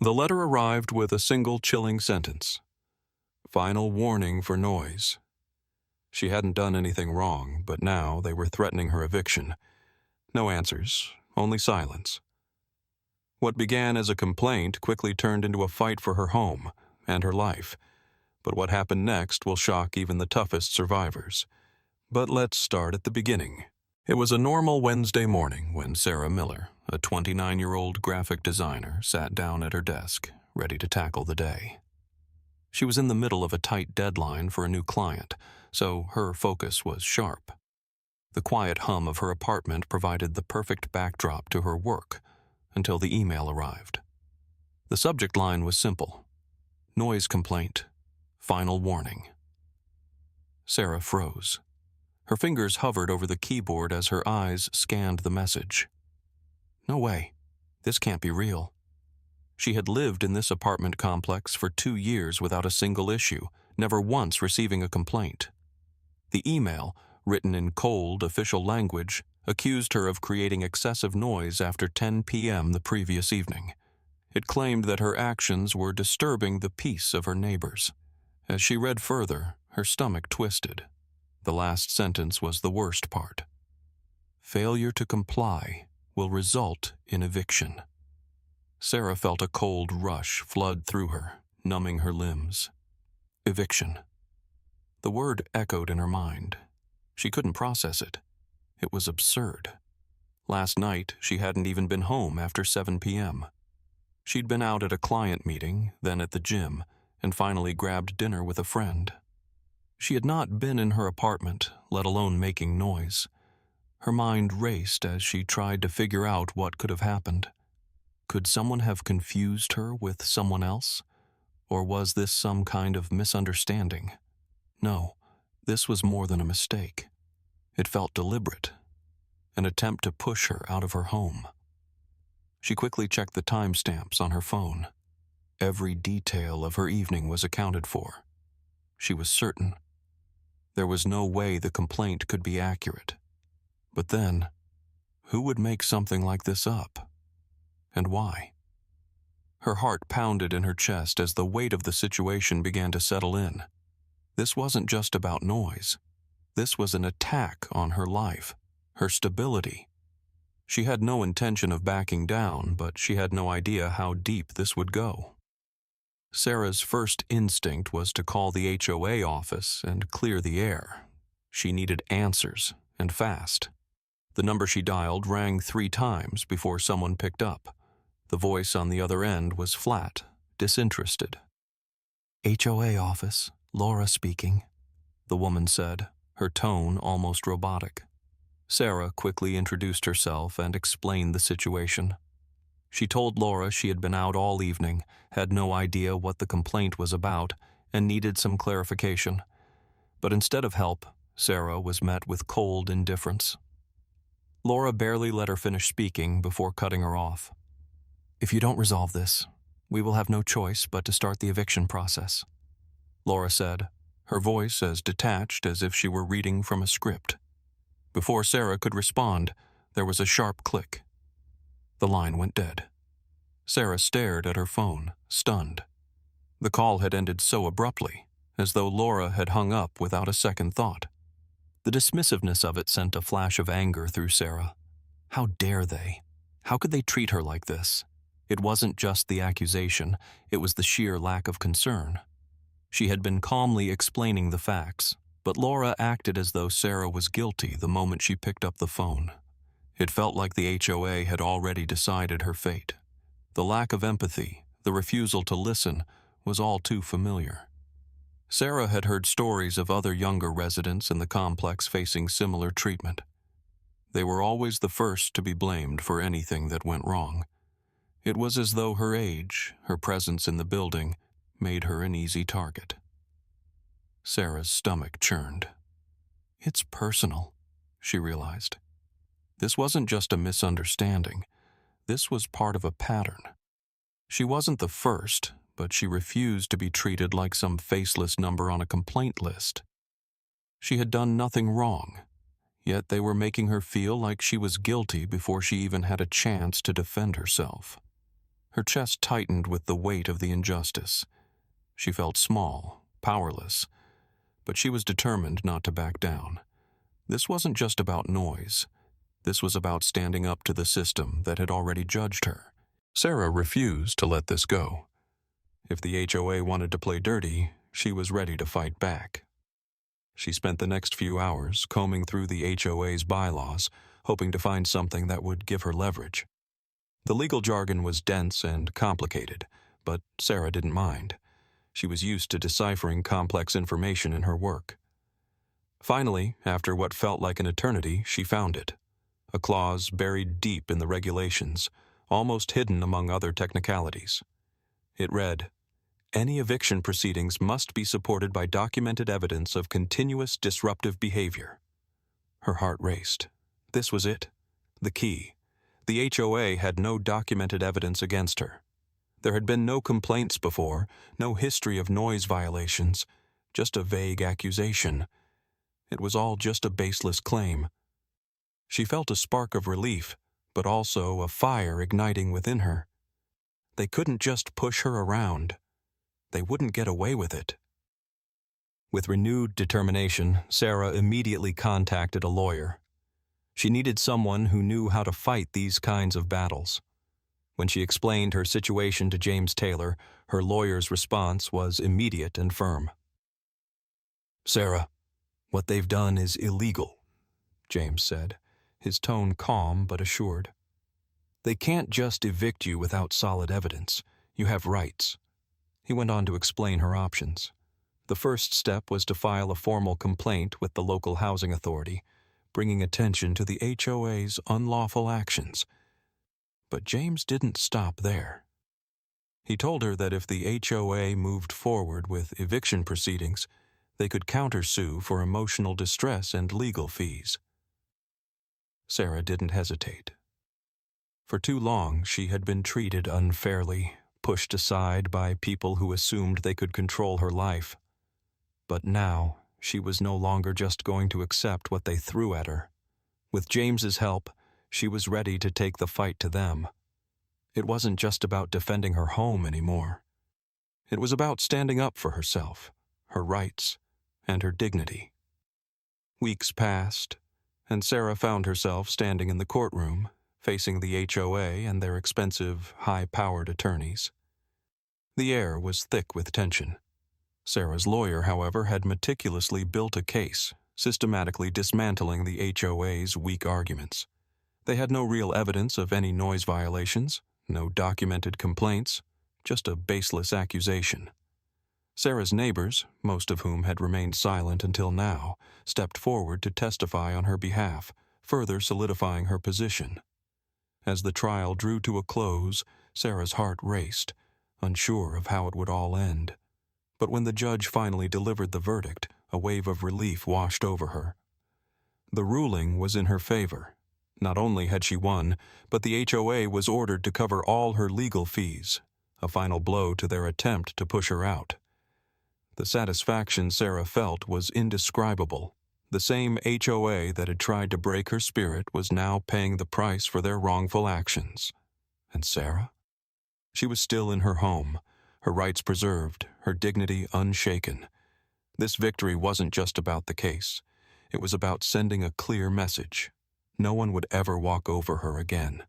The letter arrived with a single chilling sentence. Final warning for noise. She hadn't done anything wrong, but now they were threatening her eviction. No answers, only silence. What began as a complaint quickly turned into a fight for her home and her life. But what happened next will shock even the toughest survivors. But let's start at the beginning. It was a normal Wednesday morning when Sarah Miller, a 29-year-old graphic designer, sat down at her desk, ready to tackle the day. She was in the middle of a tight deadline for a new client, so her focus was sharp. The quiet hum of her apartment provided the perfect backdrop to her work until the email arrived. The subject line was simple: noise complaint, final warning. Sarah froze. Her fingers hovered over the keyboard as her eyes scanned the message. No way. This can't be real. She had lived in this apartment complex for 2 years without a single issue, never once receiving a complaint. The email, written in cold, official language, accused her of creating excessive noise after 10 p.m. the previous evening. It claimed that her actions were disturbing the peace of her neighbors. As she read further, her stomach twisted. The last sentence was the worst part. Failure to comply will result in eviction. Sarah felt a cold rush flood through her, numbing her limbs. Eviction. The word echoed in her mind. She couldn't process it. It was absurd. Last night, she hadn't even been home after 7 p.m. She'd been out at a client meeting, then at the gym, and finally grabbed dinner with a friend. She had not been in her apartment, let alone making noise. Her mind raced as she tried to figure out what could have happened. Could someone have confused her with someone else? Or was this some kind of misunderstanding? No, this was more than a mistake. It felt deliberate, an attempt to push her out of her home. She quickly checked the timestamps on her phone. Every detail of her evening was accounted for. She was certain. There was no way the complaint could be accurate. But then, who would make something like this up? And why? Her heart pounded in her chest as the weight of the situation began to settle in. This wasn't just about noise. This was an attack on her life, her stability. She had no intention of backing down, but she had no idea how deep this would go. Sarah's first instinct was to call the HOA office and clear the air. She needed answers, and fast. The number she dialed rang 3 times before someone picked up. The voice on the other end was flat, disinterested. HOA office, Laura speaking, the woman said, her tone almost robotic. Sarah quickly introduced herself and explained the situation. She told Laura she had been out all evening, had no idea what the complaint was about, and needed some clarification. But instead of help, Sarah was met with cold indifference. Laura barely let her finish speaking before cutting her off. If you don't resolve this, we will have no choice but to start the eviction process, Laura said, her voice as detached as if she were reading from a script. Before Sarah could respond, there was a sharp click. The line went dead. Sarah stared at her phone, stunned. The call had ended so abruptly, as though Laura had hung up without a second thought. The dismissiveness of it sent a flash of anger through Sarah. How dare they? How could they treat her like this? It wasn't just the accusation, it was the sheer lack of concern. She had been calmly explaining the facts, but Laura acted as though Sarah was guilty the moment she picked up the phone. It felt like the HOA had already decided her fate. The lack of empathy, the refusal to listen, was all too familiar. Sarah had heard stories of other younger residents in the complex facing similar treatment. They were always the first to be blamed for anything that went wrong. It was as though her age, her presence in the building, made her an easy target. Sarah's stomach churned. It's personal, she realized. This wasn't just a misunderstanding. This was part of a pattern. She wasn't the first, but she refused to be treated like some faceless number on a complaint list. She had done nothing wrong, yet they were making her feel like she was guilty before she even had a chance to defend herself. Her chest tightened with the weight of the injustice. She felt small, powerless, but she was determined not to back down. This wasn't just about noise. This was about standing up to the system that had already judged her. Sarah refused to let this go. If the HOA wanted to play dirty, she was ready to fight back. She spent the next few hours combing through the HOA's bylaws, hoping to find something that would give her leverage. The legal jargon was dense and complicated, but Sarah didn't mind. She was used to deciphering complex information in her work. Finally, after what felt like an eternity, she found it. A clause buried deep in the regulations, almost hidden among other technicalities. It read, "Any eviction proceedings must be supported by documented evidence of continuous disruptive behavior." Her heart raced. This was it. The key. The HOA had no documented evidence against her. There had been no complaints before, no history of noise violations, just a vague accusation. It was all just a baseless claim. She felt a spark of relief, but also a fire igniting within her. They couldn't just push her around. They wouldn't get away with it. With renewed determination, Sarah immediately contacted a lawyer. She needed someone who knew how to fight these kinds of battles. When she explained her situation to James Taylor, her lawyer's response was immediate and firm. "Sarah, what they've done is illegal," James said, his tone calm but assured. "They can't just evict you without solid evidence. You have rights." He went on to explain her options. The first step was to file a formal complaint with the local housing authority, bringing attention to the HOA's unlawful actions. But James didn't stop there. He told her that if the HOA moved forward with eviction proceedings, they could countersue for emotional distress and legal fees. Sarah didn't hesitate. For too long, she had been treated unfairly, pushed aside by people who assumed they could control her life. But now, she was no longer just going to accept what they threw at her. With James's help, she was ready to take the fight to them. It wasn't just about defending her home anymore. It was about standing up for herself, her rights, and her dignity. Weeks passed, and Sarah found herself standing in the courtroom, facing the HOA and their expensive, high-powered attorneys. The air was thick with tension. Sarah's lawyer, however, had meticulously built a case, systematically dismantling the HOA's weak arguments. They had no real evidence of any noise violations, no documented complaints, just a baseless accusation. Sarah's neighbors, most of whom had remained silent until now, stepped forward to testify on her behalf, further solidifying her position. As the trial drew to a close, Sarah's heart raced, unsure of how it would all end. But when the judge finally delivered the verdict, a wave of relief washed over her. The ruling was in her favor. Not only had she won, but the HOA was ordered to cover all her legal fees, a final blow to their attempt to push her out. The satisfaction Sarah felt was indescribable. The same HOA that had tried to break her spirit was now paying the price for their wrongful actions. And Sarah? She was still in her home, her rights preserved, her dignity unshaken. This victory wasn't just about the case. It was about sending a clear message. No one would ever walk over her again.